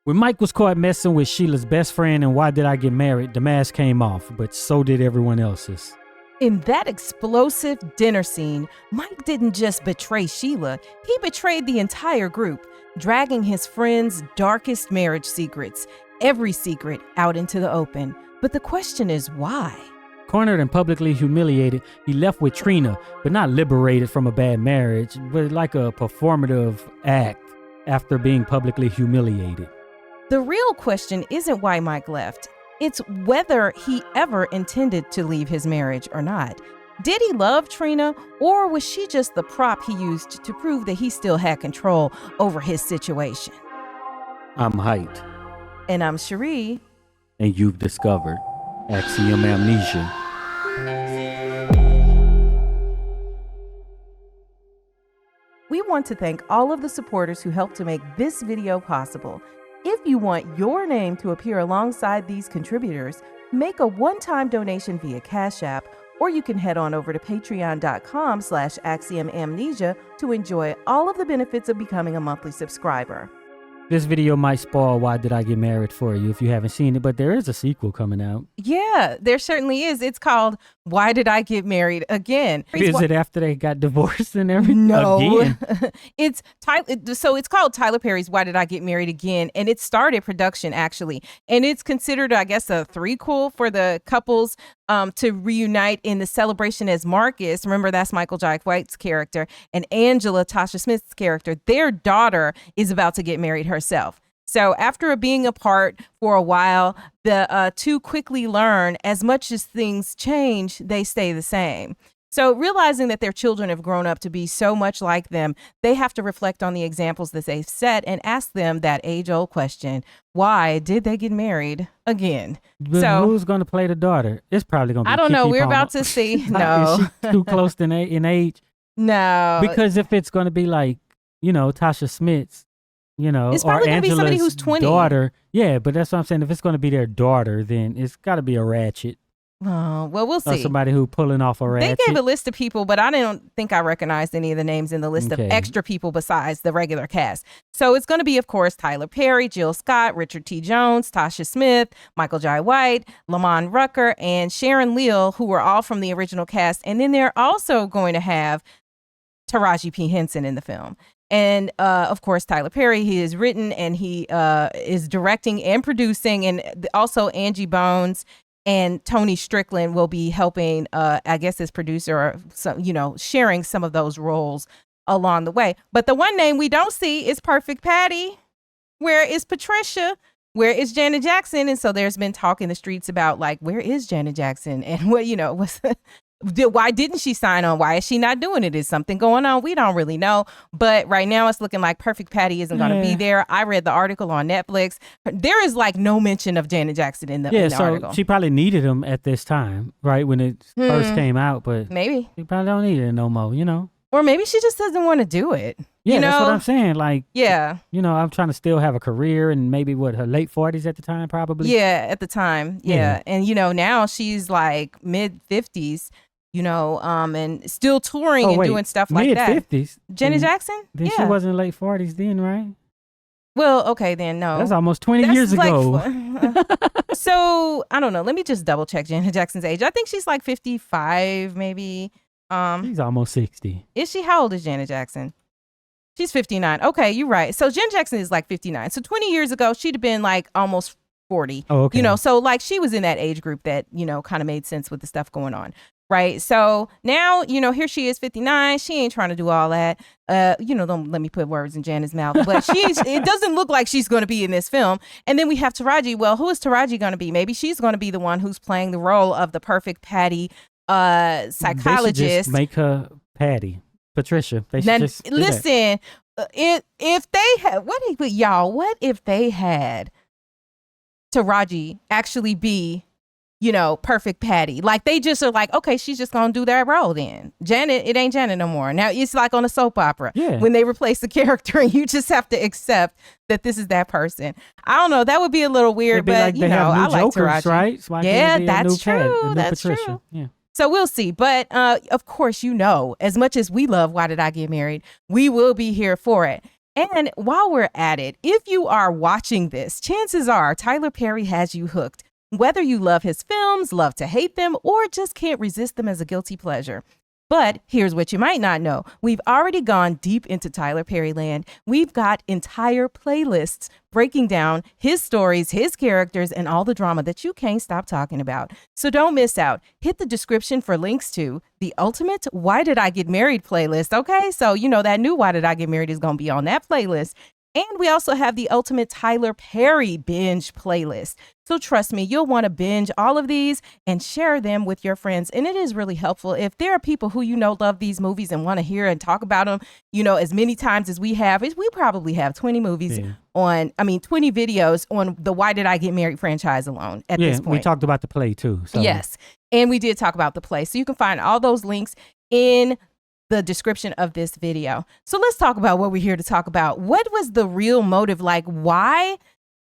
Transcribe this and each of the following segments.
When Mike was caught messing with Sheila's best friend and Why Did I Get Married, the mask came off, but so did everyone else's. In that explosive dinner scene, Mike didn't just betray Sheila, he betrayed the entire group, dragging his friend's darkest marriage secrets, every secret, out into the open. But the question is why? Cornered and publicly humiliated, he left with Trina, but not liberated from a bad marriage, but like a performative act after being publicly humiliated. The real question isn't why Mike left. It's whether he ever intended to leave his marriage or not. Did he love Trina, or was she just the prop he used to prove that he still had control over his situation? I'm Heit. And I'm Cheri. And you've discovered Axiom Amnesia. We want to thank all of the supporters who helped to make this video possible. If you want your name to appear alongside these contributors, make a one-time donation via Cash App, or you can head on over to patreon.com/axiomamnesia to enjoy all of the benefits of becoming a monthly subscriber. This video might spoil Why Did I Get Married for you if you haven't seen it, but there is a sequel coming out. Yeah, there certainly is. It's called Why Did I Get Married Again? Is it after they got divorced and everything? No. Again? It's called Tyler Perry's Why Did I Get Married Again? And it started production, actually. And it's considered, I guess, a threequel for the couples to reunite in the celebration as Marcus. Remember, that's Michael Jai White's character. And Angela, Tasha Smith's character, their daughter is about to get married herself. So after being apart for a while, the two quickly learn as much as things change, they stay the same. So realizing that their children have grown up to be so much like them, they have to reflect on the examples that they've set and ask them that age-old question: why did they get married again? But so who's going to play the daughter? It's probably going to be I don't know. Keke We're Palmer. about to see. Is No. she too close in age? No. Because if it's going to be like, Tasha Smith's, It's or probably going to be somebody Angela's who's 20. daughter. Yeah, but that's what I'm saying. If it's going to be their daughter, then it's got to be a ratchet. Oh, well, we'll Or see. somebody who pulling off a ratchet. They gave a list of people, but I don't think I recognized any of the names in the list Okay. of extra people besides the regular cast. So it's going to be, of course, Tyler Perry, Jill Scott, Richard T. Jones, Tasha Smith, Michael Jai White, Lamont Rucker, and Sharon Leal, who were all from the original cast. And then they're also going to have Taraji P. Henson in the film. And of course, Tyler Perry, he is written and he is directing and producing. And also Angie Bones and Tony Strickland will be helping, I guess, as producer, or some, sharing some of those roles along the way. But the one name we don't see is Perfect Patty. Where is Patricia? Where is Janet Jackson? And so there's been talk in the streets about, like, where is Janet Jackson? And why didn't she sign on? Why is she not doing it? Is something going on? We don't really know. But right now it's looking like Perfect Patty isn't going to be there. I read the article on Netflix. There is like no mention of Janet Jackson in the article. She probably needed him at this time, right? When it first came out, but maybe she probably don't need it no more, Or maybe she just doesn't want to do it. Yeah, that's what I'm saying. Like, yeah. I'm trying to still have a career, and maybe her late 40s at the time, probably. Yeah, at the time. Yeah. And, now she's like mid 50s. And still touring and doing stuff like that. Mid-50s? Janet Jackson? Then she wasn't late 40s then, right? Well, okay, then no. That's almost 20 years ago. So, I don't know. Let me just double check Janet Jackson's age. I think she's like 55, maybe. She's almost 60. Is she? How old is Janet Jackson? She's 59. Okay, you're right. So Janet Jackson is like 59. So 20 years ago, she'd have been like almost 40. Oh, okay. So like she was in that age group that, kind of made sense with the stuff going on. Right. So now, here she is 59. She ain't trying to do all that. Don't let me put words in Janet's mouth, but it doesn't look like she's going to be in this film. And then we have Taraji. Well, who is Taraji going to be? Maybe she's going to be the one who's playing the role of the Perfect Patty psychologist. They should just make her Patty. Patricia. They should now, just listen, if they had, what if they had Taraji actually be, Perfect Patty? Like, they just are like, okay, she's just gonna do that role then. Janet, it ain't Janet no more. Now it's like on a soap opera. Yeah. When they replace the character and you just have to accept that this is that person. I don't know. That would be a little weird, but I like Taraji. Right? So yeah, that's true. That's Patricia. true. Yeah. So we'll see. But of course, as much as we love Why Did I Get Married, we will be here for it. And while we're at it, if you are watching this, chances are Tyler Perry has you hooked. Whether you love his films, love to hate them, or just can't resist them as a guilty pleasure. But here's what you might not know. We've already gone deep into Tyler Perry land. We've got entire playlists breaking down his stories, his characters, and all the drama that you can't stop talking about. So don't miss out. Hit the description for links to the ultimate Why Did I Get Married playlist. Okay, so you know that new Why Did I Get Married is going to be on that playlist. And we also have the ultimate Tyler Perry binge playlist. So trust me, you'll want to binge all of these and share them with your friends. And it is really helpful if there are people who you know love these movies and want to hear and talk about them, you know, as many times as we have. We probably have 20 movies 20 videos on the Why Did I Get Married franchise alone at this point. We talked about the play too. So. Yes, and we did talk about the play. So you can find all those links in the description of this video. So let's talk about what we're here to talk about. What was the real motive? Like, why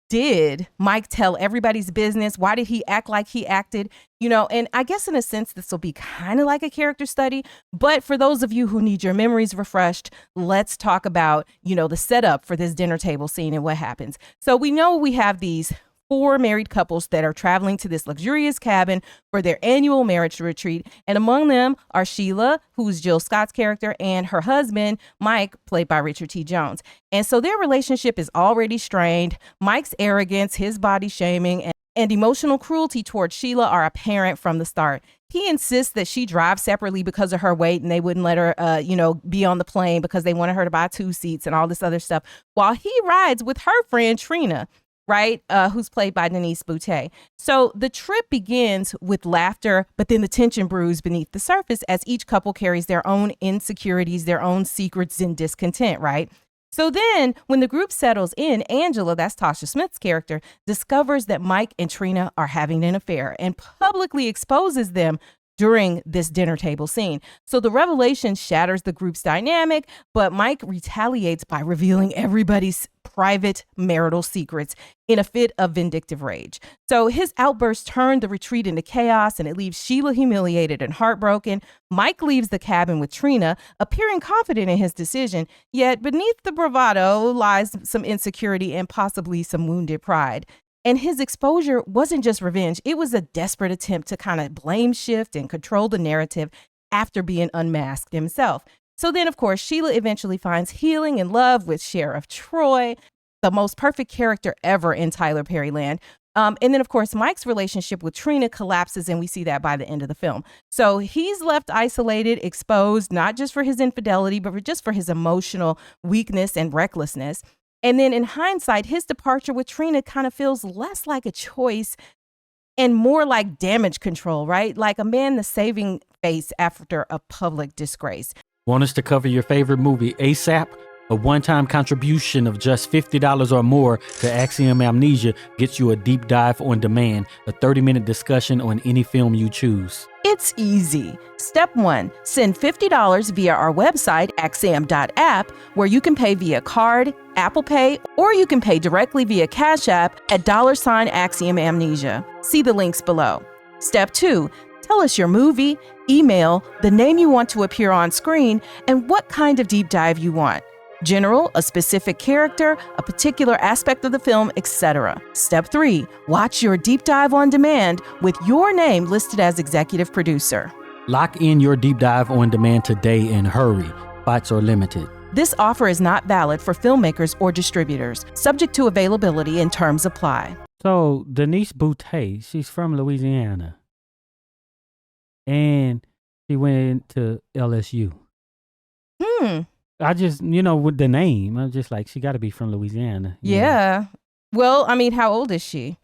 did Mike tell everybody's business? Why did he act like he acted? You know, and I guess in a sense, this will be kind of like a character study. But for those of you who need your memories refreshed, let's talk about, you know, the setup for this dinner table scene and what happens. So we know we have these 4 married couples that are traveling to this luxurious cabin for their annual marriage retreat. And among them are Sheila, who's Jill Scott's character, and her husband, Mike, played by Richard T. Jones. And so their relationship is already strained. Mike's arrogance, his body shaming, and emotional cruelty towards Sheila are apparent from the start. He insists that she drives separately because of her weight, and they wouldn't let her, be on the plane because they wanted her to buy 2 seats and all this other stuff, while he rides with her friend Trina, right, who's played by Denise Boutte. So the trip begins with laughter, but then the tension brews beneath the surface as each couple carries their own insecurities, their own secrets and discontent, right? So then when the group settles in, Angela, that's Tasha Smith's character, discovers that Mike and Trina are having an affair and publicly exposes them during this dinner table scene. So the revelation shatters the group's dynamic, but Mike retaliates by revealing everybody's private marital secrets in a fit of vindictive rage. So his outburst turned the retreat into chaos, and it leaves Sheila humiliated and heartbroken. Mike leaves the cabin with Trina, appearing confident in his decision, yet beneath the bravado lies some insecurity and possibly some wounded pride. And his exposure wasn't just revenge. It was a desperate attempt to kind of blame shift and control the narrative after being unmasked himself. So then, of course, Sheila eventually finds healing and love with Sheriff Troy, the most perfect character ever in Tyler Perry land. And then, of course, Mike's relationship with Trina collapses, and we see that by the end of the film. So he's left isolated, exposed, not just for his infidelity, but just for his emotional weakness and recklessness. And then in hindsight, his departure with Trina kind of feels less like a choice and more like damage control, right? Like a man that's saving face after a public disgrace. Want us to cover your favorite movie ASAP? A one-time contribution of just $50 or more to Axiom Amnesia gets you a deep dive on demand, a 30-minute discussion on any film you choose. It's easy. Step 1, send $50 via our website, axiom.app, where you can pay via card, Apple Pay, or you can pay directly via Cash App at $Axiom Amnesia. See the links below. Step 2, tell us your movie, email, the name you want to appear on screen, and what kind of deep dive you want. General, a specific character, a particular aspect of the film, etc. Step 3, watch your deep dive on demand with your name listed as executive producer. Lock in your deep dive on demand today and hurry. Spots are limited. This offer is not valid for filmmakers or distributors. Subject to availability and terms apply. So Denise Boutte, she's from Louisiana. And she went to LSU. I just, with the name, I'm just like, she got to be from Louisiana. Yeah. Well, I mean, how old is she?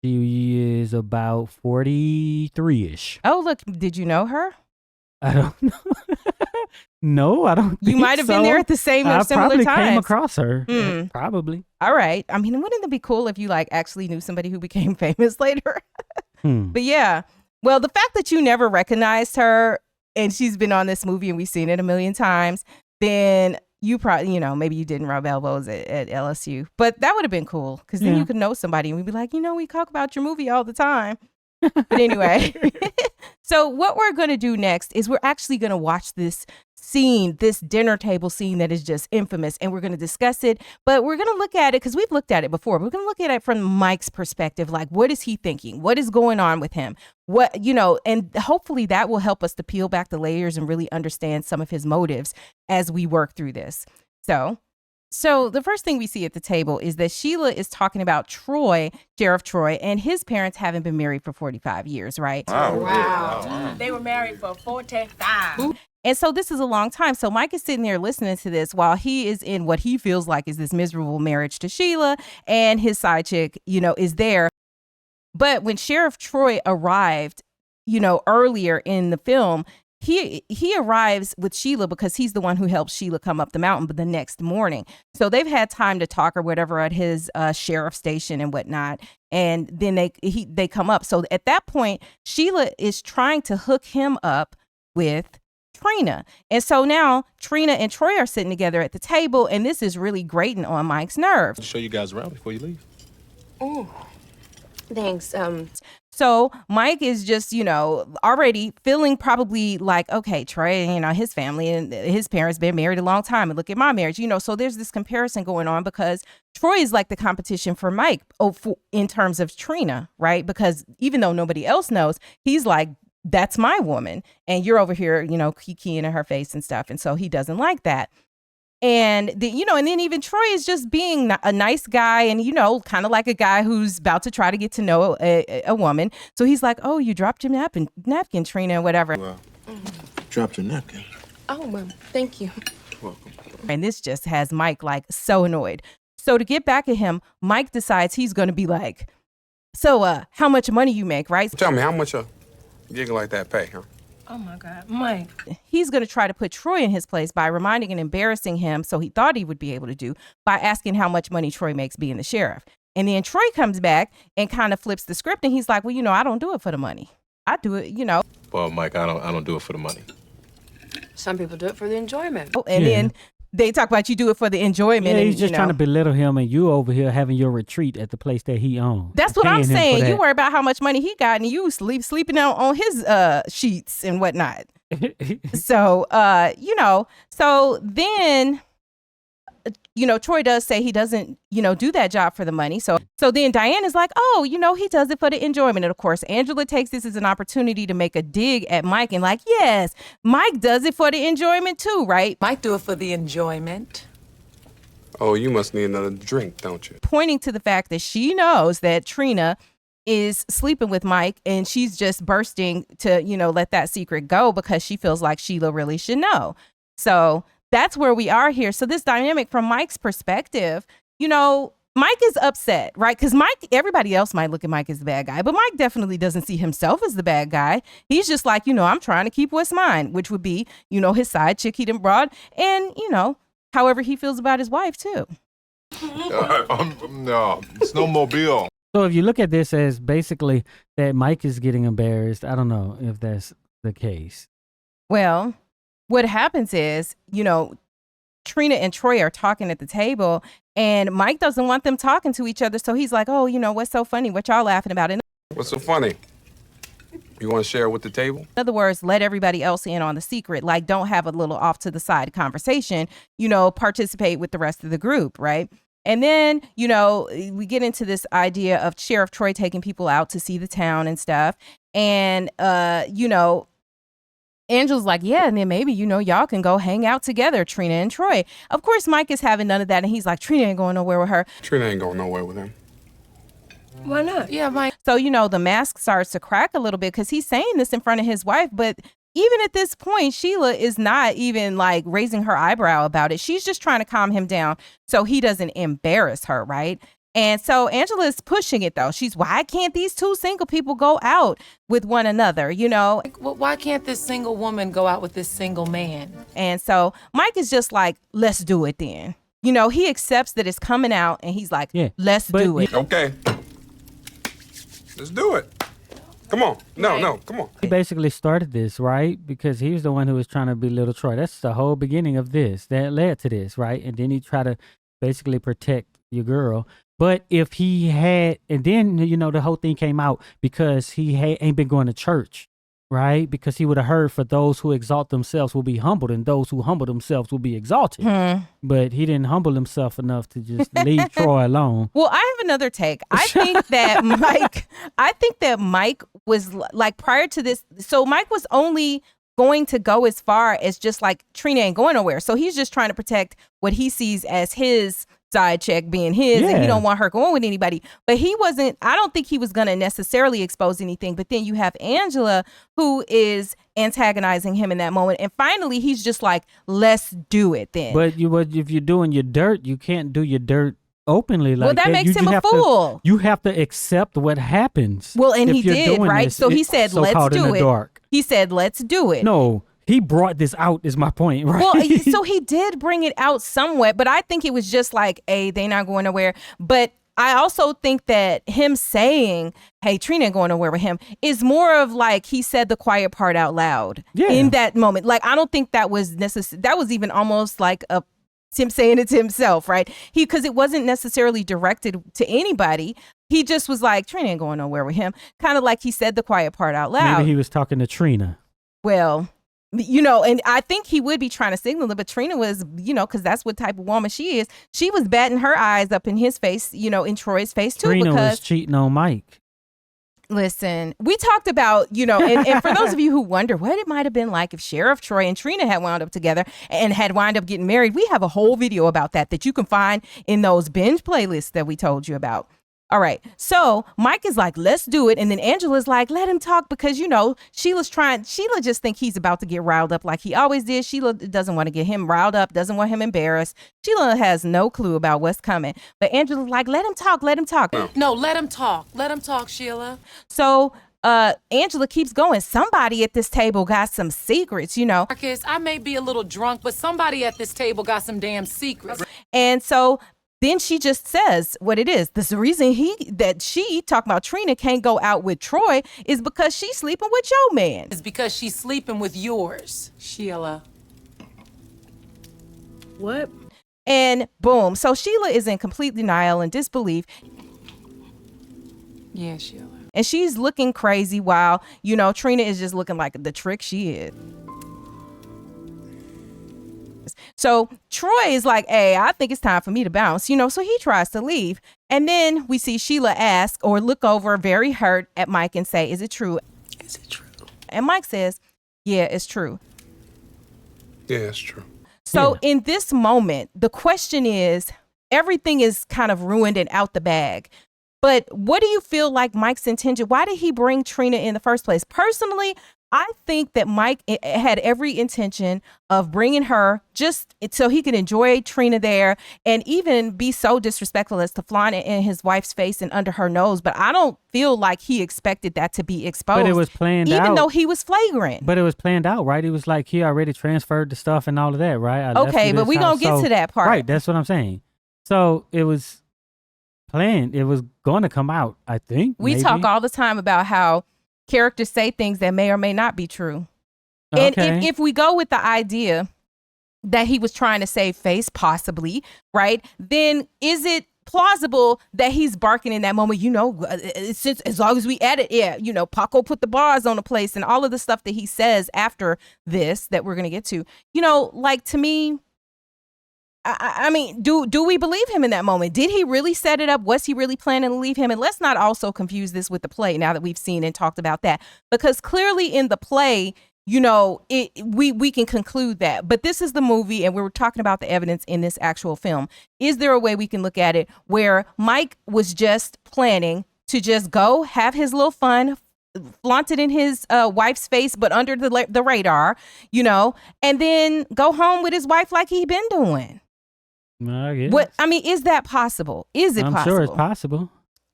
She is about 43-ish. Oh, look, did you know her? I don't know. No, I don't think You might have been there at the same or similar probably times. Came across her. Probably. All right. I mean, wouldn't it be cool if you actually knew somebody who became famous later? But yeah. Well, the fact that you never recognized her and she's been on this movie and we've seen it a million times, then you probably, maybe you didn't rub elbows at LSU. But that would have been cool because then you could know somebody and we'd be like, we talk about your movie all the time. But anyway, So what we're going to do next is we're actually going to watch this scene, this dinner table scene that is just infamous, and we're going to discuss it, but we're going to look at it because we've looked at it before. We're going to look at it from Mike's perspective. Like, what is he thinking? What is going on with him? What, you know, and hopefully that will help us to peel back the layers and really understand some of his motives as we work through this. So the first thing we see at the table is that Sheila is talking about Troy, Sheriff Troy, and his parents haven't been married for 45 years, right? Wow. They were married for 45. And so this is a long time. So Mike is sitting there listening to this while he is in what he feels like is this miserable marriage to Sheila, and his side chick, you know, is there. But when Sheriff Troy arrived, you know, earlier in the film, he arrives with Sheila because he's the one who helped Sheila come up the mountain, but the next morning. So they've had time to talk or whatever at his sheriff station and whatnot. And then they come up. So at that point, Sheila is trying to hook him up with Trina. And so now Trina and Troy are sitting together at the table, and this is really grating on Mike's nerves. I'll show you guys around before you leave. Oh, thanks. So Mike is just, you know, already feeling probably like, okay, Troy, you know, his family and his parents been married a long time, and look at my marriage, you know. So there's this comparison going on because Troy is like the competition for Mike in terms of Trina, right? Because even though nobody else knows, he's like, that's my woman, and you're over here, you know, kikiing in her face and stuff. And so he doesn't like that. And and then even Troy is just being a nice guy, and, you know, kind of like a guy who's about to try to get to know a woman. So he's like, oh, you dropped your napkin, Trina, or whatever. Well, dropped your napkin. Oh, well, thank you. Welcome. And this just has Mike like so annoyed. So to get back at him, Mike decides he's going to be like, so how much money you make, right? Tell me, how much a gig like that pay, huh? Oh my God, Mike. He's going to try to put Troy in his place by reminding and embarrassing him, so he thought he would be able to do, by asking how much money Troy makes being the sheriff. And then Troy comes back and kind of flips the script, and he's like, well, you know, I don't do it for the money. I do it, you know. Well, Mike, I don't do it for the money. Some people do it for the enjoyment. And then they talk about you do it for the enjoyment. Yeah, and, he's just trying to belittle him, and you over here having your retreat at the place that he owns. That's what I'm Paying him for saying. You that. worry about how much money he got, and you sleeping on his sheets and whatnot. So, so then, Troy does say he doesn't, do that job for the money. So then Diane is like, oh, he does it for the enjoyment. And of course, Angela takes this as an opportunity to make a dig at Mike and like, yes, Mike does it for the enjoyment too, right? Mike do it for the enjoyment. Oh, you must need another drink, don't you? Pointing to the fact that she knows that Trina is sleeping with Mike, and she's just bursting to, let that secret go because she feels like Sheila really should know. That's where we are here. So this dynamic from Mike's perspective, Mike is upset, right? Because everybody else might look at Mike as the bad guy, but Mike definitely doesn't see himself as the bad guy. He's just like, I'm trying to keep what's mine, which would be, his side chick he done brought, and, however he feels about his wife too. No, snowmobile. So if you look at this as basically that Mike is getting embarrassed, I don't know if that's the case. Well, what happens is, Trina and Troy are talking at the table, and Mike doesn't want them talking to each other. So he's like, oh, what's so funny? What y'all laughing about? In What's so funny? You want to share with the table? other words, let everybody else in on the secret. Like, don't have a little off to the side conversation, participate with the rest of the group, right? And then, we get into this idea of Sheriff Troy taking people out to see the town and stuff. And, Angela's like, yeah, and then maybe, y'all can go hang out together, Trina and Troy. Of course, Mike is having none of that. And he's like, Trina ain't going nowhere with her. Trina ain't going nowhere with him. Why not? Yeah, Mike. So, the mask starts to crack a little bit because he's saying this in front of his wife. But even at this point, Sheila is not even like raising her eyebrow about it. She's just trying to calm him down so he doesn't embarrass her, right? And so Angela is pushing it, though. Why can't these two single people go out with one another, Well, why can't this single woman go out with this single man? And so Mike is just like, let's do it then. He accepts that it's coming out, and he's like, let's do it. Okay. Let's do it. Come on. No, come on. He basically started this, right? Because he was the one who was trying to belittle Troy. That's the whole beginning of this. That led to this, right? And then he tried to basically protect your girl. But if he had, and then, the whole thing came out because he ain't been going to church right? Because he would have heard, for those who exalt themselves will be humbled, and those who humble themselves will be exalted. But he didn't humble himself enough to just leave Troy alone. Well, I have another take. I think that Mike was like, prior to this, so Mike was only going to go as far as just like, Trina ain't going nowhere. So he's just trying to protect what he sees as his side check being his, and he don't want her going with anybody. But I don't think he was going to necessarily expose anything. But then you have Angela, who is antagonizing him in that moment. And finally, he's just like, let's do it then. But if you're doing your dirt, you can't do your dirt openly like that. Well, that makes him a fool. You have to accept what happens. Well, and he did, right? So he said, let's do it. Dark. He said, let's do it. No. He brought this out, is my point, right? Well, so he did bring it out somewhat, but I think it was just like, hey, they're not going nowhere. But I also think that him saying, hey, Trina ain't going nowhere with him, is more of like, he said the quiet part out loud in that moment. Like, I don't think that was necessary. That was even almost like him saying it to himself, right? Because it wasn't necessarily directed to anybody. He just was like, Trina ain't going nowhere with him. Kind of like he said the quiet part out loud. Maybe he was talking to Trina. Well, you know, and I think he would be trying to signal it, but Trina was, you know, because that's what type of woman she is. She was batting her eyes up in his face, you know, in Troy's face too. Trina was cheating on Mike. Listen, we talked about, you know, and for those of you who wonder what it might have been like if Sheriff Troy and Trina had wound up together and had wound up getting married, we have a whole video about that you can find in those binge playlists that we told you about. All right. So Mike is like, let's do it. And then Angela's like, let him talk, because, you know, Sheila just think he's about to get riled up like he always did. Sheila doesn't want to get him riled up, doesn't want him embarrassed. Sheila has no clue about what's coming. But Angela's like, let him talk. No, let him talk. Let him talk, Sheila. So Angela keeps going. Somebody at this table got some secrets, you know. Marcus, I may be a little drunk, but somebody at this table got some damn secrets. And so then she just says what it is. The reason she talking about Trina can't go out with Troy is because she's sleeping with your man. It's because she's sleeping with yours, Sheila. What? And boom. So Sheila is in complete denial and disbelief. Yeah, Sheila. And she's looking crazy while, you know, Trina is just looking like the trick she is. So Troy is like, hey, I think it's time for me to bounce, you know, so he tries to leave. And then we see Sheila ask or look over very hurt at Mike and say, is it true? Is it true? And Mike says, yeah, it's true. Yeah, it's true. So in this moment, the question is, everything is kind of ruined and out the bag. But what do you feel like Mike's intention? Why did he bring Trina in the first place? Personally, I think that Mike had every intention of bringing her just so he could enjoy Trina there and even be so disrespectful as to flaunt it in his wife's face and under her nose. But I don't feel like he expected that to be exposed. But it was planned out. Even though he was flagrant. But it was planned out, right? He was like, he already transferred the stuff and all of that, right? Okay, but we're going to get to that part. Right, that's what I'm saying. So it was planned. It was going to come out, I think. We talk all the time about how characters say things that may or may not be true. Okay. And if we go with the idea that he was trying to save face, possibly, right, then is it plausible that he's barking in that moment, you know, since as long as we edit, yeah, you know, Paco put the bars on the place and all of the stuff that he says after this that we're going to get to, you know, like, to me, I mean, do we believe him in that moment? Did he really set it up? Was he really planning to leave him? And let's not also confuse this with the play now that we've seen and talked about that, because clearly in the play, you know, we can conclude that. But this is the movie, and we were talking about the evidence in this actual film. Is there a way we can look at it where Mike was just planning to just go have his little fun, flaunt it in his wife's face, but under the radar, you know, and then go home with his wife like he'd been doing? I guess. What I mean, is that possible? Is it possible? I'm sure it's possible.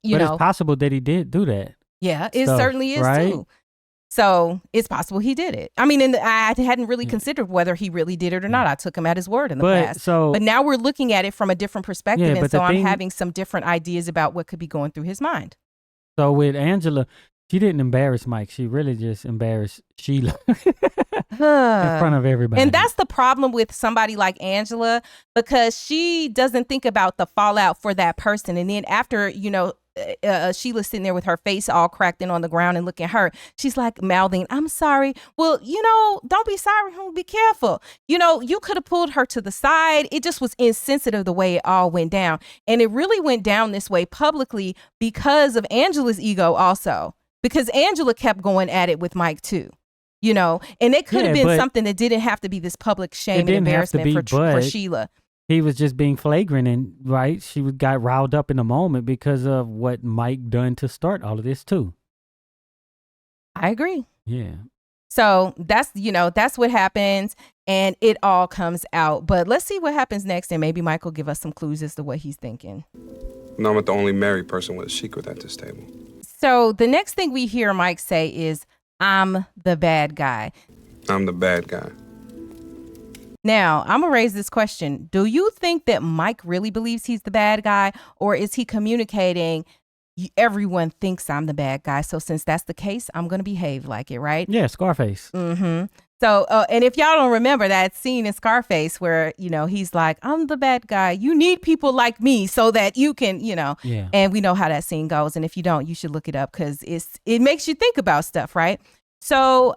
But it's possible that he did do that. Yeah, it certainly is too. So it's possible he did it. I mean, and I hadn't really considered whether he really did it or not. I took him at his word in the past. But now we're looking at it from a different perspective. And so I'm having some different ideas about what could be going through his mind. So with Angela, she didn't embarrass Mike. She really just embarrassed Sheila in front of everybody. And that's the problem with somebody like Angela, because she doesn't think about the fallout for that person. And then after, you know, Sheila's sitting there with her face all cracked in on the ground and looking hurt. She's like mouthing, I'm sorry. Well, don't be sorry. Be careful. You could have pulled her to the side. It just was insensitive the way it all went down. And it really went down this way publicly because of Angela's ego also. Because Angela kept going at it with Mike too. And it could have been something that didn't have to be this public shame and embarrassment for Sheila. He was just being flagrant, and right, she got riled up in the moment because of what Mike done to start all of this too. I agree. Yeah. So that's what happens, and it all comes out. But let's see what happens next, and maybe Mike will give us some clues as to what he's thinking. No, I'm not the only married person with a secret at this table. So the next thing we hear Mike say is, I'm the bad guy. I'm the bad guy. Now, I'm going to raise this question. Do you think that Mike really believes he's the bad guy, or is he communicating, everyone thinks I'm the bad guy, so since that's the case, I'm going to behave like it, right? Yeah, Scarface. Mm-hmm. So, and if y'all don't remember that scene in Scarface where, he's like, I'm the bad guy. You need people like me so that you can, Yeah. And we know how that scene goes. And if you don't, you should look it up because it makes you think about stuff, right? So,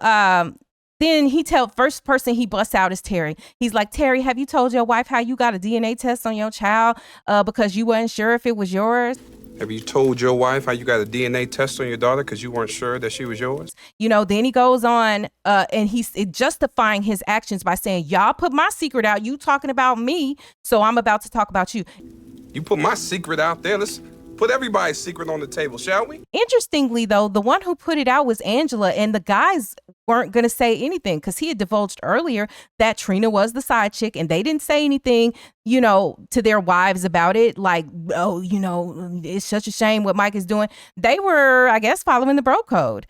then first person he busts out is Terry. He's like, Terry, have you told your wife how you got a DNA test on your child because you weren't sure if it was yours? Have you told your wife how you got a DNA test on your daughter because you weren't sure that she was yours? Then he goes on and he's justifying his actions by saying, y'all put my secret out. You talking about me. So I'm about to talk about you. You put my secret out there. Let's put everybody's secret on the table, shall we? Interestingly, though, the one who put it out was Angela, and the guys weren't going to say anything because he had divulged earlier that Trina was the side chick, and they didn't say anything, to their wives about it. Like, oh, it's such a shame what Mike is doing. They were, I guess, following the bro code,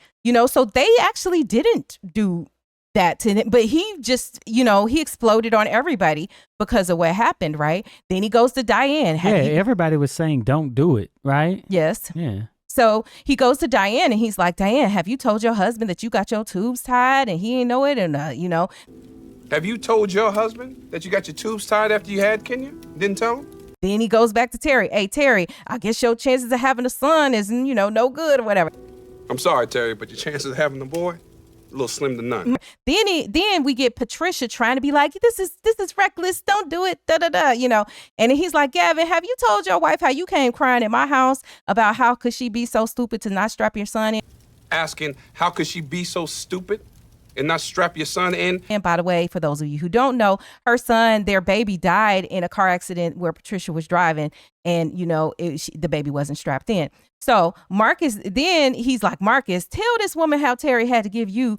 so they actually didn't do that to him, but he just, he exploded on everybody because of what happened, right? Then he goes to Diane. Everybody was saying don't do it, right? Yes. Yeah. So he goes to Diane and he's like, Diane, have you told your husband that you got your tubes tied and he ain't know it? And, Have you told your husband that you got your tubes tied after you had Kenya? Didn't tell him? Then he goes back to Terry. Hey, Terry, I guess your chances of having a son is, no good or whatever. I'm sorry, Terry, but your chances of having a boy, a little slim to none. Then we get Patricia trying to be like, this is reckless. Don't do it. Da da da. And he's like, Gavin, have you told your wife how you came crying at my house about how could she be so stupid to not strap your son in? Asking how could she be so stupid and not strap your son in? And by the way, for those of you who don't know, her son, their baby died in a car accident where Patricia was driving, and the baby wasn't strapped in. So Marcus, then he's like, Marcus, tell this woman how Terry had to give you,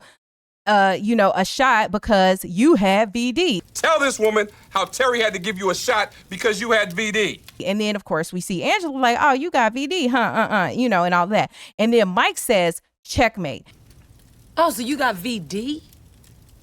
a shot because you had VD. Tell this woman how Terry had to give you a shot because you had VD. And then, of course, we see Angela like, oh, you got VD, huh? And all that. And then Mike says, checkmate. Oh, so you got VD?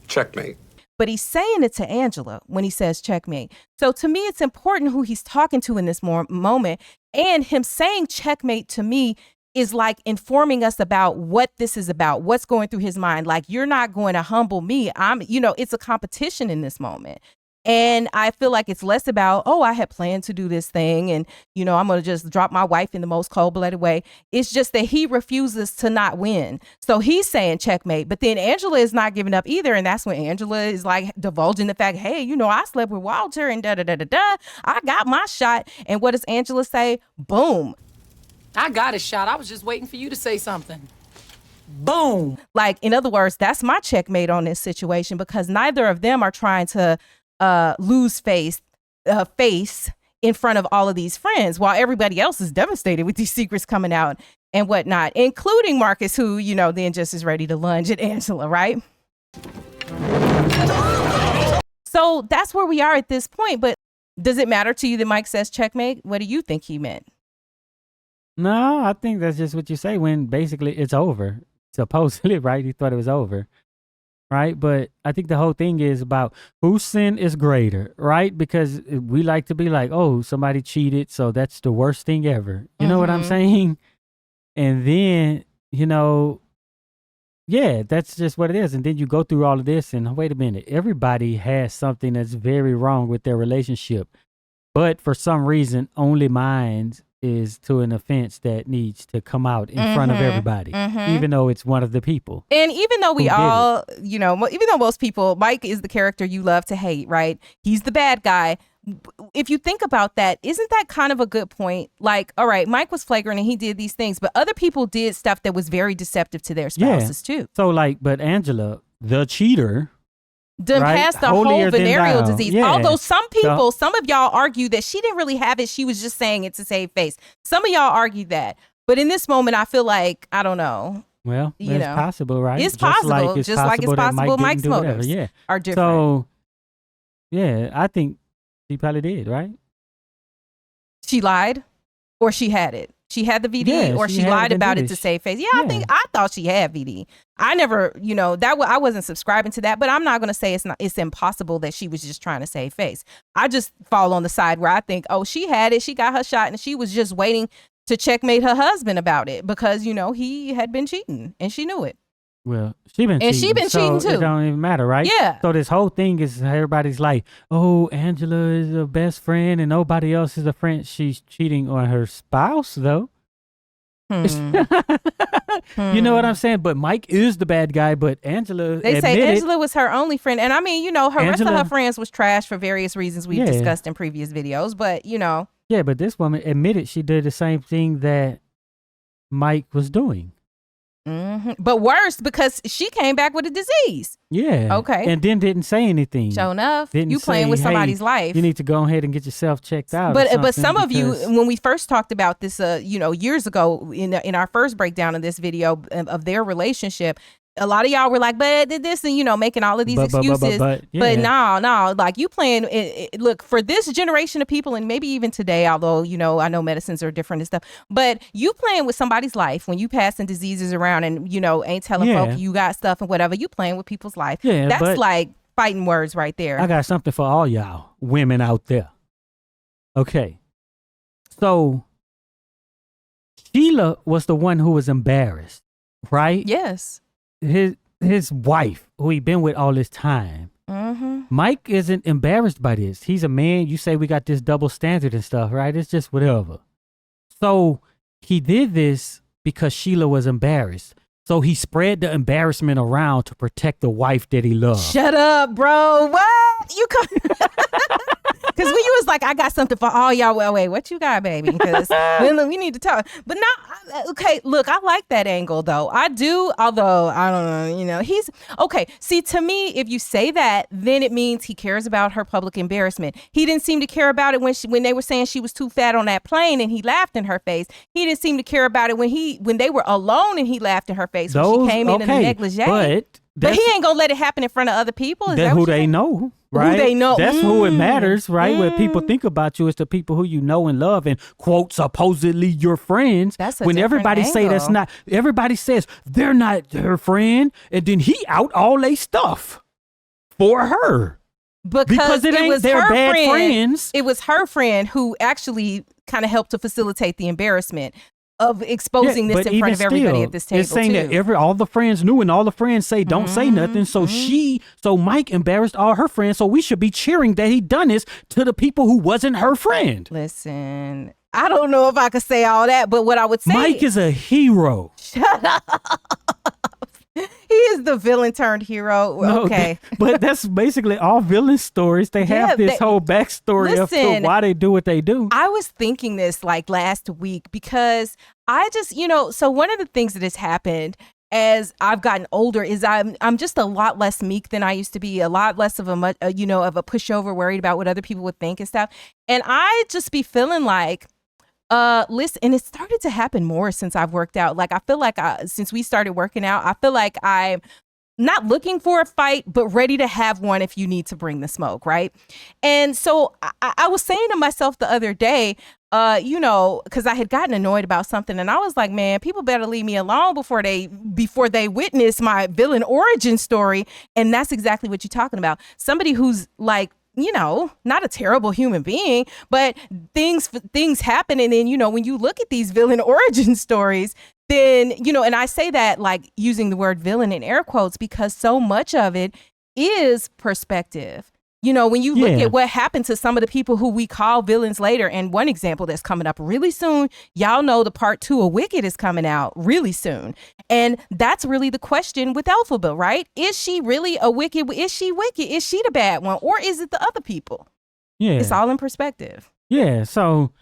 Checkmate. But he's saying it to Angela when he says checkmate. So to me, it's important who he's talking to in this moment. And him saying checkmate to me is like informing us about what this is about, what's going through his mind. Like, you're not going to humble me. It's a competition in this moment. And I feel like it's less about, oh, I had planned to do this thing and, I'm going to just drop my wife in the most cold-blooded way. It's just that he refuses to not win. So he's saying checkmate, but then Angela is not giving up either. And that's when Angela is like divulging the fact, hey, I slept with Walter and da-da-da-da-da. I got my shot. And what does Angela say? Boom. I got a shot. I was just waiting for you to say something. Boom. Like, in other words, that's my checkmate on this situation because neither of them are trying to lose face in front of all of these friends while everybody else is devastated with these secrets coming out and whatnot, including Marcus, who, then just is ready to lunge at Angela, right? So that's where we are at this point. But does it matter to you that Mike says checkmate? What do you think he meant? No, I think that's just what you say when basically it's over. Supposedly, right? He thought it was over. Right. But I think the whole thing is about whose sin is greater. Right. Because we like to be like, oh, somebody cheated. So that's the worst thing ever. You know what I'm saying? And then, yeah, that's just what it is. And then you go through all of this and wait a minute. Everybody has something that's very wrong with their relationship. But for some reason, only mine is to an offense that needs to come out in front of everybody, even though it's one of the people. And even though we did all, you know, even though most people, Mike is the character you love to hate, right? He's the bad guy. If you think about that, isn't that kind of a good point? Like, all right, Mike was flagrant and he did these things, but other people did stuff that was very deceptive to their spouses too. So like, but Angela, the cheater, Done right? past the Holier whole than venereal thou. disease. Yeah. Although some people, some of y'all argue that she didn't really have it. She was just saying it to save face. Some of y'all argued that. But in this moment, I feel like, I don't know. Well, You it's know. possible, right? It's possible. Just like it's that Mike possible didn't Mike's do whatever. motives Yeah. are different. So, yeah, I think she probably did, right? She lied or she had it. She had the VD Yeah, or she she had lied it and about did it to it. save face. Yeah, Yeah. I thought she had VD. I never, you know, I wasn't subscribing to that, but I'm not going to say it's impossible that she was just trying to save face. I just fall on the side where I think, oh, she had it. She got her shot and she was just waiting to checkmate her husband about it because, you know, he had been cheating and she knew it. Well, she been And cheating. she been cheating so too. It don't even matter, right? Yeah. So this whole thing is everybody's like, oh, Angela is a best friend and nobody else is a friend. She's cheating on her spouse, though. You know what I'm saying? But Mike is the bad guy, but Angela They say admitted- Angela was her only friend. And I mean, you know, her rest of Angela- her friends was trash for various reasons we've Yeah. discussed in previous videos. But, you know. Yeah, but this woman admitted she did the same thing that Mike was doing. But worse, because she came back with a disease. Yeah. Okay. And then didn't say anything. Sure enough, Didn't you playing say, with somebody's "Hey, life. You need to go ahead and get yourself checked out. But or some of you, because- when we first talked about this, you know, years ago in our first breakdown of this video of their relationship, a lot of y'all were like, but did this and, you know, making all of these excuses. But no, like you playing look, for this generation of people and maybe even today, although, you know, I know medicines are different and stuff, but you playing with somebody's life when you passing diseases around and, you know, ain't telling Yeah. folk you got stuff and whatever, you playing with people's life. Yeah, That's but- like fighting words right there. I got something for all y'all women out there. Okay. So Sheila was the one who was embarrassed, right? Yes. His wife, who he been with all this time. Mike isn't embarrassed by this. He's a man. You say we got this double standard and stuff, right? It's just whatever. So he did this because Sheila was embarrassed. So he spread the embarrassment around to protect the wife that he loved. Shut up, bro. What? You come because when you was like, I got something for all y'all. Well, wait, what you got, baby? Because we need to talk. But now, okay, look, I like that angle though. I do, although I don't know, you know, he's okay. See, to me, if you say that, then it means he cares about her public embarrassment. He didn't seem to care about it when they were saying she was too fat on that plane and he laughed in her face. He didn't seem to care about it when they were alone and he laughed in her face when she came in the negligee. But he ain't gonna let it happen in front of other people. Is that who what they know, right? Who they know. That's who it matters, right? When people think about you, it's the people who you know and love and quote supposedly your friends. That's a when different everybody say that's angle. not. Everybody says they're not her friend, and then he out all they stuff for her. Because it ain't was their her bad friend, friends. It was her friend who actually kind of helped to facilitate the embarrassment of exposing Yeah, this but in front even of everybody still, at this table it's saying too. that all the friends knew and all the friends say don't say nothing. So so Mike embarrassed all her friends. So we should be cheering that he done this to the people who wasn't her friend. Listen, I don't know if I could say all that, but what I would say, Mike is a hero. shut up. He is the villain turned hero. No, Okay. but that's basically all villain stories. They Yeah, have this whole backstory of listen, why they do what they do. I was thinking this like last week because I just, you know, so one of the things that has happened as I've gotten older is I'm just a lot less meek than I used to be, a lot less of a pushover, worried about what other people would think and stuff. And I just be feeling like, listen, and it started to happen more since I've worked out. Like I feel like since we started working out, I feel like I'm not looking for a fight, but ready to have one if you need to bring the smoke, right? And so I was saying to myself the other day, you know, because I had gotten annoyed about something, and I was like, man, people better leave me alone before they witness my villain origin story. And that's exactly what you're talking about. Somebody who's like, you know, not a terrible human being, but things happen. And then, you know, when you look at these villain origin stories, then, you know, and I say that like using the word villain in air quotes because so much of it is perspective. You know, when you look at what happened to some of the people who we call villains later, and one example that's coming up really soon, y'all know the part 2 of Wicked is coming out really soon. And that's really the question with Elphaba, right? Is she really a wicked? Is she wicked? Is she the bad one? Or is it the other people? Yeah. It's all in perspective. Yeah. So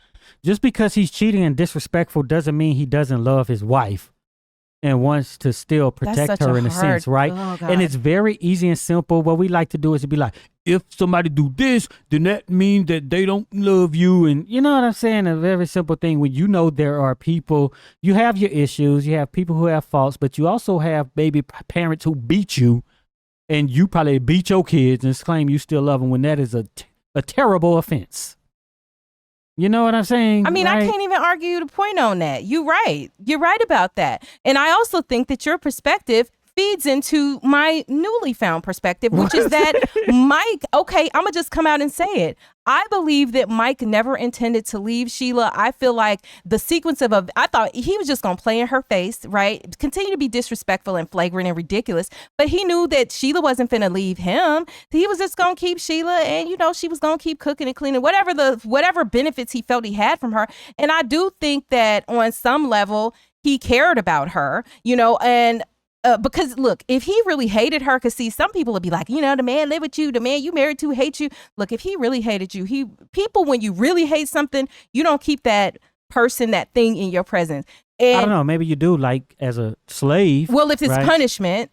just because he's cheating and disrespectful doesn't mean he doesn't love his wife and wants to still protect her in a sense, right? Oh, God. And it's very easy and simple. What we like to do is to be like, if somebody do this, then that means that they don't love you. And you know what I'm saying? A very simple thing. When you know there are people, you have your issues, you have people who have faults, but you also have baby parents who beat you, and you probably beat your kids and claim you still love them when that is a terrible offense. You know what I'm saying? I mean, right? I can't even argue the point on that. You're right. You're right about that. And I also think that your perspective feeds into my newly found perspective, which is that Mike, okay, I'm going to just come out and say it. I believe that Mike never intended to leave Sheila. I feel like the sequence of I thought he was just going to play in her face, right? Continue to be disrespectful and flagrant and ridiculous. But he knew that Sheila wasn't finna leave him. He was just going to keep Sheila, and, you know, she was going to keep cooking and cleaning, whatever benefits he felt he had from her. And I do think that on some level, he cared about her, you know, and because look, if he really hated her, because see, some people would be like, you know, the man live with you, the man you married to hates you. Look, if he really hated you, people, when you really hate something, you don't keep that person, that thing in your presence. And, I don't know. Maybe you do, like as a slave. Well, if it's right? punishment,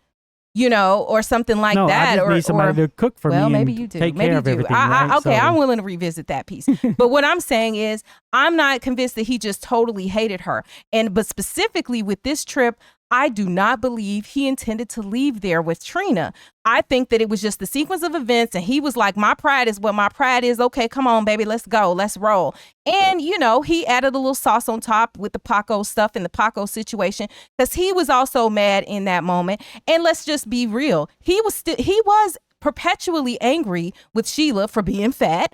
you know, or something like no, that, I just need somebody to cook for me. Well, maybe and you do. Take Maybe care you of do. everything. Right? Okay, So, I'm willing to revisit that piece. But what I'm saying is, I'm not convinced that he just totally hated her. But specifically with this trip, I do not believe he intended to leave there with Trina. I think that it was just the sequence of events, and he was like, my pride is what my pride is. Okay, come on, baby, let's go, let's roll. And, you know, he added a little sauce on top with the Paco stuff and the Paco situation, because he was also mad in that moment. And let's just be real. He was perpetually angry with Sheila for being fat.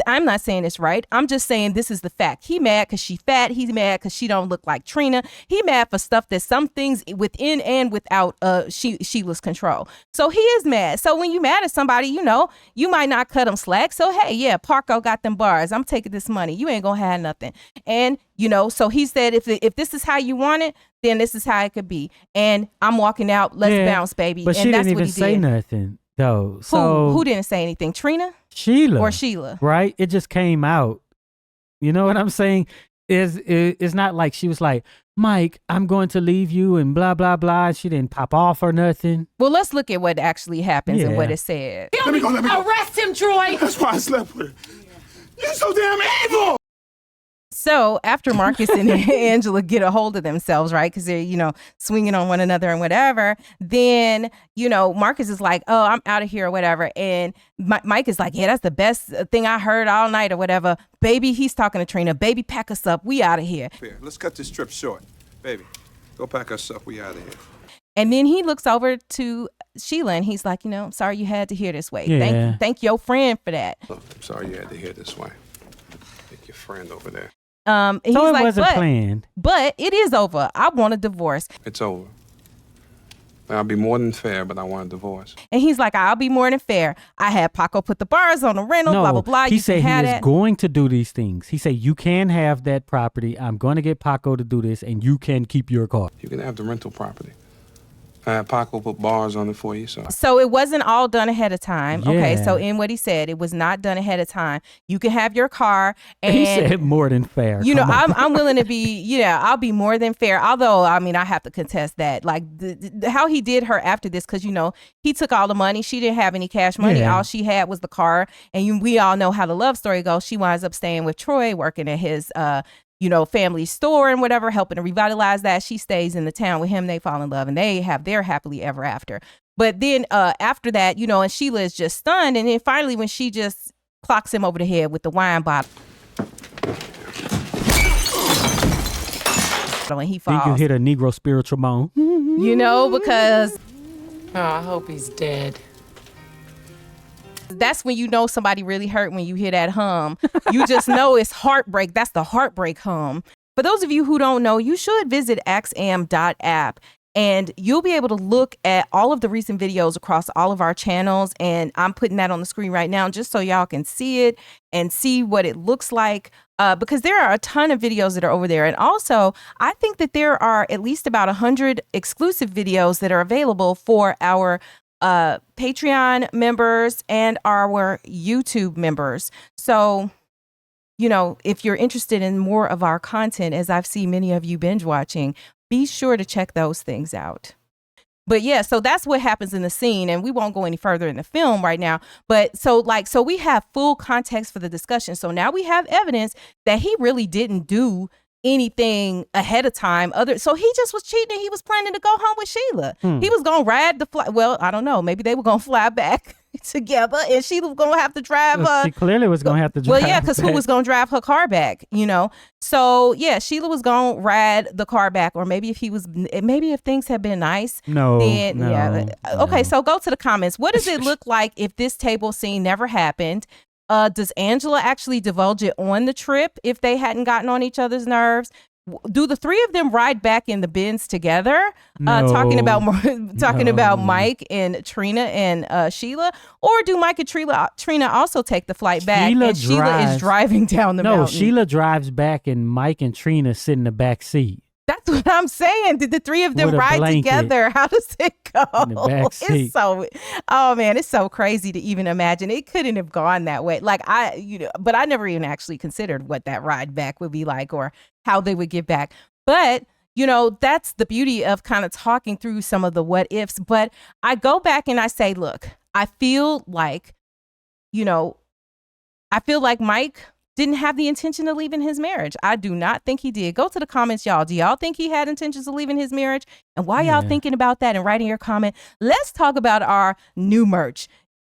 I'm not saying it's right. I'm just saying this is the fact. He mad because she fat. He's mad because she don't look like Trina. He mad for stuff that some things within and without Sheila's control. So he is mad. So when you mad at somebody, you know, you might not cut him slack. So, hey, yeah, Parco got them bars. I'm taking this money. You ain't going to have nothing. And, you know, so he said, if this is how you want it, then this is how it could be. And I'm walking out. Let's bounce, baby. But and she that's didn't what even he say did. nothing, though. So Who didn't say anything? Trina? Sheila. Or Sheila. Right? It just came out. You know what I'm saying? It's not like she was like, Mike, I'm going to leave you and blah, blah, blah. She didn't pop off or nothing. Well, let's look at what actually happens and what it said. Let me go. Arrest him, Troy. That's why I slept with her. You're so damn evil. So after Marcus and Angela get a hold of themselves, right, because they're, you know, swinging on one another and whatever, then, you know, Marcus is like, oh, I'm out of here or whatever. And Mike is like, yeah, that's the best thing I heard all night or whatever. Baby, he's talking to Trina. Baby, pack us up. We out of here. Here, let's cut this trip short. Baby, go pack us up. We out of here. And then he looks over to Sheila and he's like, you know, I'm sorry you had to hear this way. Yeah. Thank your friend for that. Look, I'm sorry you had to hear this way. Thank your friend over there. And So he's it like, wasn't planned. But it is over. I want a divorce. It's over. I'll be more than fair, but I want a divorce. And he's like, I'll be more than fair. I had Paco put the bars on the rental, No, blah, blah, blah. he You said can he have is that. going to do these things. He said, you can have that property. I'm going to get Paco to do this, and you can keep your car. You can have the rental property. I had Paco put bars on it for you, so. So it wasn't all done ahead of time. Okay, Yeah. so in what he said, it was not done ahead of time. You can have your car, and He said more than fair. you know, Come on. I'm willing to be, yeah, I'll be more than fair. Although, I mean, I have to contest that. Like how he did her after this, because, you know, he took all the money. She didn't have any cash money. Yeah. All she had was the car. And we all know how the love story goes. She winds up staying with Troy, working at his, you know, family store and whatever, helping to revitalize that. She stays in the town with him. They fall in love and they have their happily ever after. But then after that, you know, and Sheila is just stunned. And then finally, when she just clocks him over the head with the wine bottle. And he falls. Think you hit a Negro spiritual moan. You know, because Oh, I hope he's dead. that's when you know somebody really hurt, when you hear that hum. You just know it's heartbreak. That's the heartbreak hum. For those of you who don't know, you should visit axiom.app And you'll be able to look at all of the recent videos across all of our channels. And I'm putting that on the screen right now just so y'all can see it and see what it looks like. Because there are a ton of videos that are over there. And also, I think that there are at least about 100 exclusive videos that are available for our Patreon members and our YouTube members. So, you know, if you're interested in more of our content, as I've seen many of you binge watching, be sure to check those things out. But yeah, so that's what happens in the scene, and we won't go any further in the film right now. But so we have full context for the discussion. So now we have evidence that he really didn't do anything ahead of time. So he just was cheating. He was planning to go home with Sheila. He was going to ride the flight. Well, I don't know. Maybe they were going to fly back together, and Sheila was going to have to drive. She clearly was going to have to drive. Well, yeah, because who was going to drive her car back? You know. So yeah, Sheila was going to ride the car back, or maybe if things had been nice. Okay, so go to the comments. What does it look like if this table scene never happened? Does Angela actually divulge it on the trip if they hadn't gotten on each other's nerves? Do the three of them ride back in the Benz together, talking about Mike and Trina and Sheila? Or do Mike and Trina also take the flight back Sheila is driving down the mountain? No, Sheila drives back and Mike and Trina sit in the back seat. That's what I'm saying. Did the three of them ride together? How does it go? In the back seat. It's so crazy to even imagine. It couldn't have gone that way. But I never even actually considered what that ride back would be like or how they would get back. But, that's the beauty of kind of talking through some of the what ifs. But I go back and I say, look, I feel like Mike didn't have the intention of leaving his marriage. I do not think he did. Go to the comments, y'all. Do y'all think he had intentions of leaving his marriage? And while y'all thinking about that and writing your comment, let's talk about our new merch.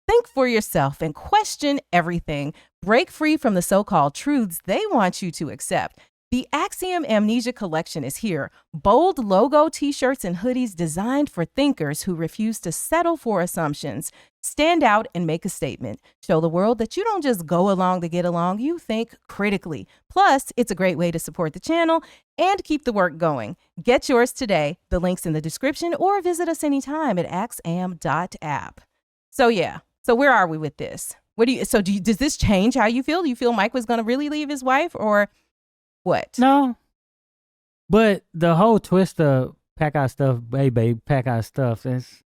Think for yourself and question everything. Break free from the so-called truths they want you to accept. The Axiom Amnesia collection is here. Bold logo t-shirts and hoodies designed for thinkers who refuse to settle for assumptions. Stand out and make a statement. Show the world that you don't just go along to get along, you think critically. Plus, it's a great way to support the channel and keep the work going. Get yours today. The link's in the description, or visit us anytime at axiom.app. So yeah, so where are we with this? Does this change how you feel? Do you feel Mike was going to really leave his wife, or what? No. But the whole twist of pack our stuff, babe, pack our stuff, is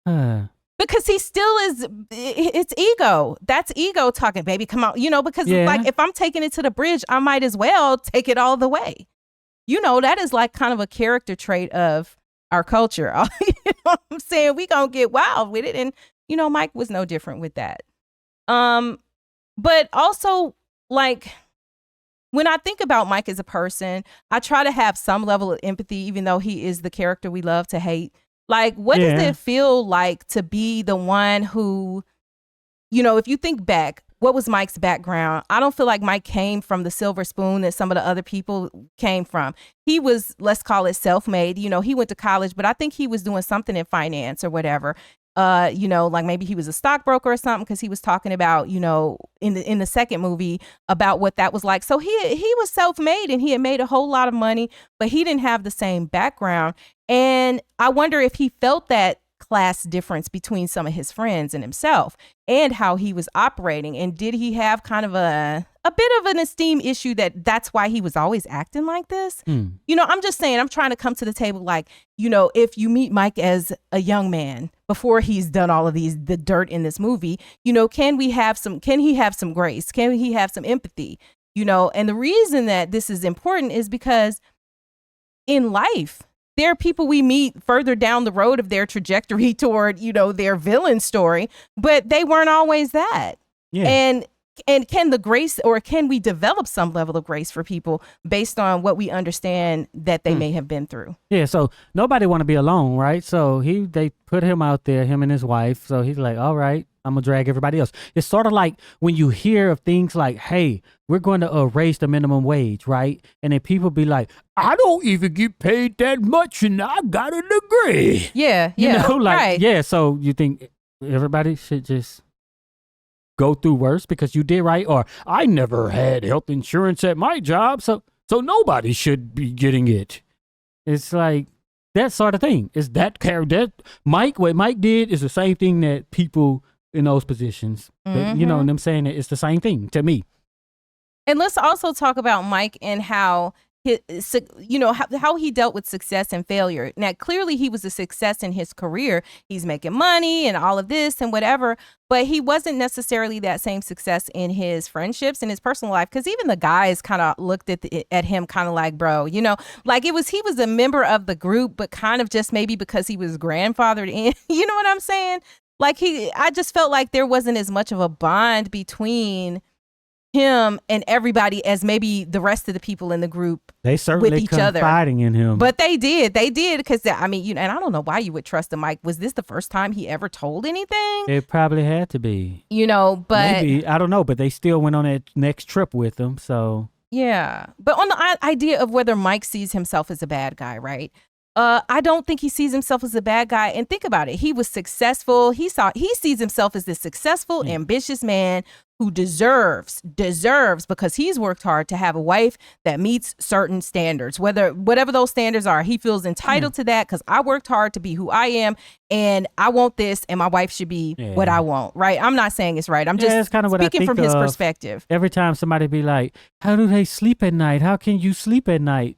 because he still is, it's ego. That's ego talking, baby, come on. Because like if I'm taking it to the bridge, I might as well take it all the way. That is like kind of a character trait of our culture. What I'm saying? We gonna get wild with it. And, Mike was no different with that. But also, like, when I think about Mike as a person, I try to have some level of empathy, even though he is the character we love to hate. Like, what does it feel like to be the one who, if you think back, what was Mike's background? I don't feel like Mike came from the silver spoon that some of the other people came from. He was, let's call it self-made. He went to college, but I think he was doing something in finance or whatever. Like maybe he was a stockbroker or something, because he was talking about, in the second movie about what that was like. So he was self-made and he had made a whole lot of money, but he didn't have the same background. And I wonder if he felt that class difference between some of his friends and himself and how he was operating. And did he have kind of a bit of an esteem issue that's why he was always acting like this? I'm just saying, I'm trying to come to the table like, if you meet Mike as a young man before he's done all of the dirt in this movie, can he have some grace? Can he have some empathy? And the reason that this is important is because in life, there are people we meet further down the road of their trajectory toward, their villain story, but they weren't always that. Yeah. And can the grace, or can we develop some level of grace for people based on what we understand that they may have been through? Yeah, so nobody want to be alone, right? So they put him out there, him and his wife. So he's like, all right, I'm going to drag everybody else. It's sort of like when you hear of things like, hey, we're going to raise the minimum wage, right? And then people be like, I don't even get paid that much and I got a degree. Yeah, right. Yeah, so you think everybody should just go through worse because you did right? Or I never had health insurance at my job, so nobody should be getting it. It's like, that sort of thing. Is that character? What Mike did is the same thing that people in those positions, you know, and them saying that it's the same thing to me. And let's also talk about Mike and how how he dealt with success and failure. Now, clearly he was a success in his career. He's making money and all of this and whatever, but he wasn't necessarily that same success in his friendships and his personal life. Because even the guys kind of looked at him kind of like, bro, you know, like he was a member of the group, but kind of just maybe because he was grandfathered in. You know what I'm saying? Like I just felt like there wasn't as much of a bond between him and everybody as maybe the rest of the people in the group. They certainly with each other confiding in him, but they did because I mean, you know, and I don't know why you would trust him. Mike, was this the first time he ever told anything? It probably had to be, you know, but maybe, I don't know, but they still went on that next trip with him. So yeah, but on the idea of whether Mike sees himself as a bad guy, right? I don't think he sees himself as a bad guy. And think about it. He was successful. He sees himself as this successful, ambitious man who deserves because he's worked hard to have a wife that meets certain standards, whatever those standards are. He feels entitled to that because I worked hard to be who I am and I want this and my wife should be what I want, right? I'm not saying it's right. I'm just that's kind of what I speaking think from his of perspective. Every time somebody be like, how do they sleep at night? How can you sleep at night?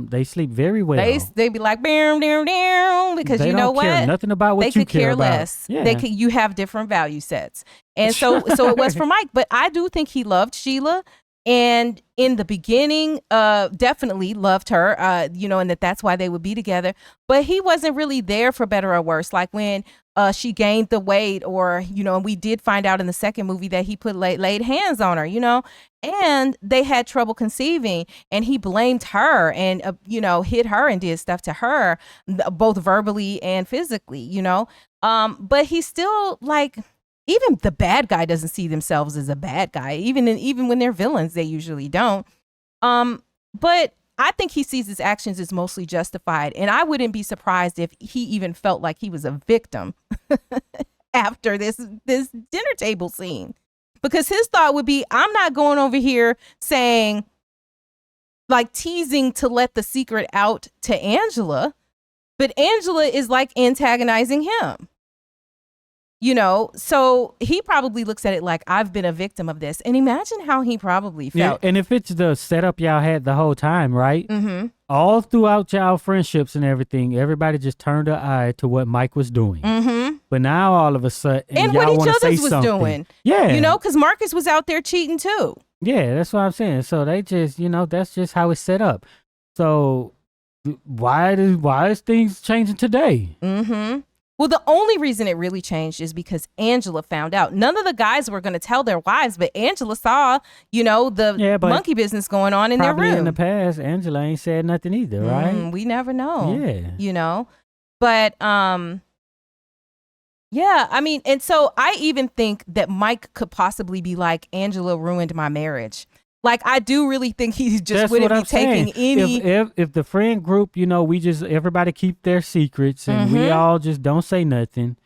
They sleep very well. They be like, bam, down, down, because they you know don't care what? nothing about what they you could care about. less. Yeah. You have different value sets. And so it was for Mike, but I do think he loved Sheila. And in the beginning, definitely loved her, you know, and that's why they would be together. But he wasn't really there for better or worse. Like when she gained the weight or, you know, and we did find out in the second movie that he laid hands on her, you know, and they had trouble conceiving and he blamed her and, you know, hit her and did stuff to her, both verbally and physically, you know. But he's still like, even the bad guy doesn't see themselves as a bad guy. Even when they're villains, they usually don't. But I think he sees his actions as mostly justified. And I wouldn't be surprised if he even felt like he was a victim after this dinner table scene. Because his thought would be, I'm not going over here saying, like teasing to let the secret out to Angela. But Angela is like antagonizing him. You know, so he probably looks at it like I've been a victim of this. And imagine how he probably felt. Yeah, and if it's the setup y'all had the whole time, right? Mm-hmm. All throughout y'all friendships and everything, everybody just turned their eye to what Mike was doing. Mm-hmm. But now all of a sudden, and y'all what each other's was something. doing. Yeah. You know, because Marcus was out there cheating too. Yeah, that's what I'm saying. So they just, you know, that's just how it's set up. So why is things changing today? Mm-hmm. Well, the only reason it really changed is because Angela found out. None of the guys were going to tell their wives, but Angela saw, you know, the monkey business going on in their room. Probably in the past, Angela ain't said nothing either, right? We never know. Yeah. You know, but yeah, I mean, and so I even think that Mike could possibly be like, Angela ruined my marriage. Like, I do really think he just wouldn't be taking any. If the friend group, you know, everybody keep their secrets and we all just don't say nothing.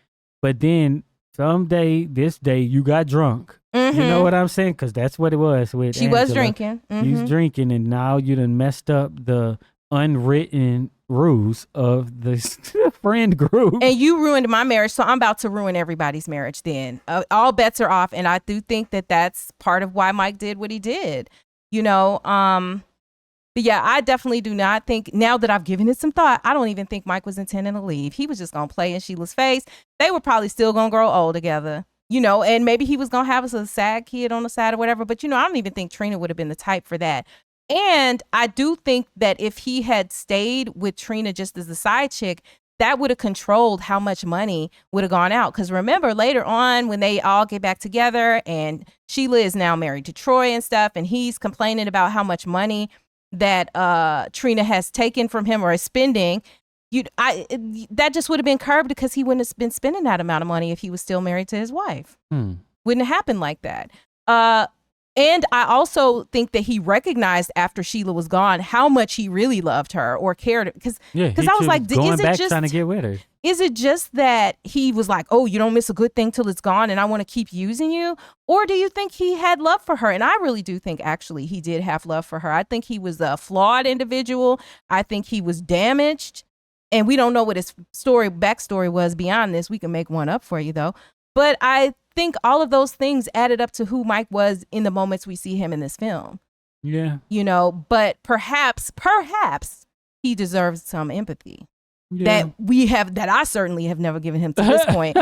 But then this day, you got drunk. You know what I'm saying? Because that's what it was with She Angela. was drinking. He's drinking, and now you done messed up the unwritten rules of this friend group. And you ruined my marriage, so I'm about to ruin everybody's marriage then. All bets are off, and I do think that that's part of why Mike did what he did. You know, but yeah, I definitely do not think, now that I've given it some thought, I don't even think Mike was intending to leave. He was just going to play in Sheila's face. They were probably still going to grow old together. You know, and maybe he was going to have us a sad kid on the side or whatever. But, you know, I don't even think Trina would have been the type for that. And I do think that if he had stayed with Trina just as the side chick, that would have controlled how much money would have gone out. Because remember, later on, when they all get back together and Sheila is now married to Troy and stuff, and he's complaining about how much money that Trina has taken from him or is spending, that just would have been curbed because he wouldn't have been spending that amount of money if he was still married to his wife. Wouldn't have happened like that. And I also think that he recognized after Sheila was gone how much he really loved her or cared. Because I was like, going is it back just trying to get with her? Is it just that he was like, oh, you don't miss a good thing till it's gone and I want to keep using you? Or do you think he had love for her? And I really do think actually he did have love for her. I think he was a flawed individual. I think he was damaged. And we don't know what his backstory was beyond this. We can make one up for you though. But I think all of those things added up to who Mike was in the moments we see him in this film. Yeah. You know, but perhaps he deserves some empathy that I certainly have never given him to this point.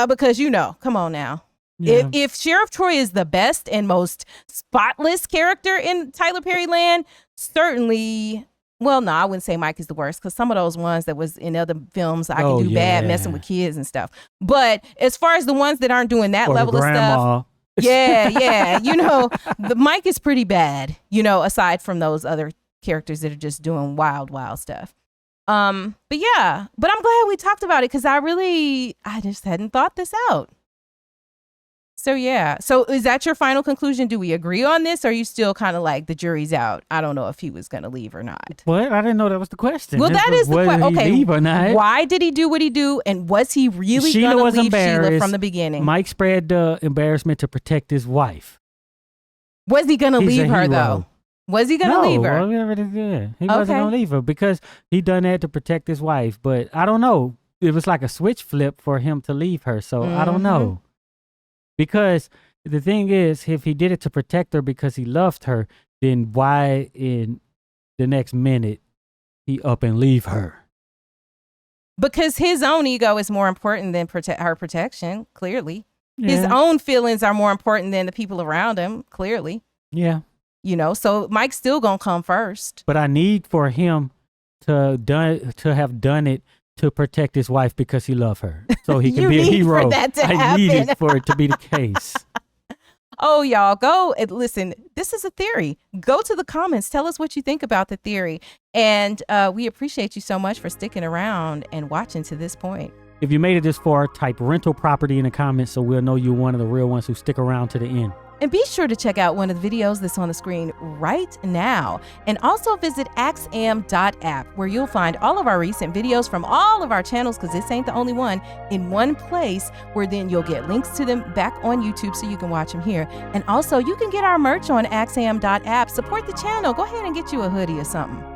Because, you know, come on now. Yeah. If Sheriff Troy is the best and most spotless character in Tyler Perry land, certainly, well, no, I wouldn't say Mike is the worst, because some of those ones that was in other films, I can do bad messing with kids and stuff. But as far as the ones that aren't doing that level of stuff, yeah, you know, Mike is pretty bad, you know, aside from those other characters that are just doing wild stuff. But I'm glad we talked about it, because I just hadn't thought this out. So yeah. So is that your final conclusion? Do we agree on this? Or are you still kind of like the jury's out? I don't know if he was going to leave or not. What? I didn't know that was the question. Well, that is the question. Okay. Leave or not? Why did he do what he do? And was he really going to leave Sheila from the beginning? Mike spread the embarrassment to protect his wife. Was he going to leave her though? Was he going to leave her? He wasn't going to leave her because he done that to protect his wife. But I don't know. It was like a switch flip for him to leave her. So I don't know. Because the thing is, if he did it to protect her because he loved her, then why in the next minute he up and leave her? Because his own ego is more important than her protection, clearly. Yeah. His own feelings are more important than the people around him, clearly. Yeah. You know, so Mike's still going to come first. But I need for him to have done it to protect his wife because he loved her. So he can be a hero. For that to I happen. needed for it to be the case. Oh, y'all, go and listen. This is a theory. Go to the comments. Tell us what you think about the theory. And we appreciate you so much for sticking around and watching to this point. If you made it this far, type rental property in the comments so we'll know you're one of the real ones who stick around to the end. And be sure to check out one of the videos that's on the screen right now. And also visit axiom.app, where you'll find all of our recent videos from all of our channels, because this ain't the only one, in one place, where then you'll get links to them back on YouTube so you can watch them here. And also, you can get our merch on axiom.app. Support the channel. Go ahead and get you a hoodie or something.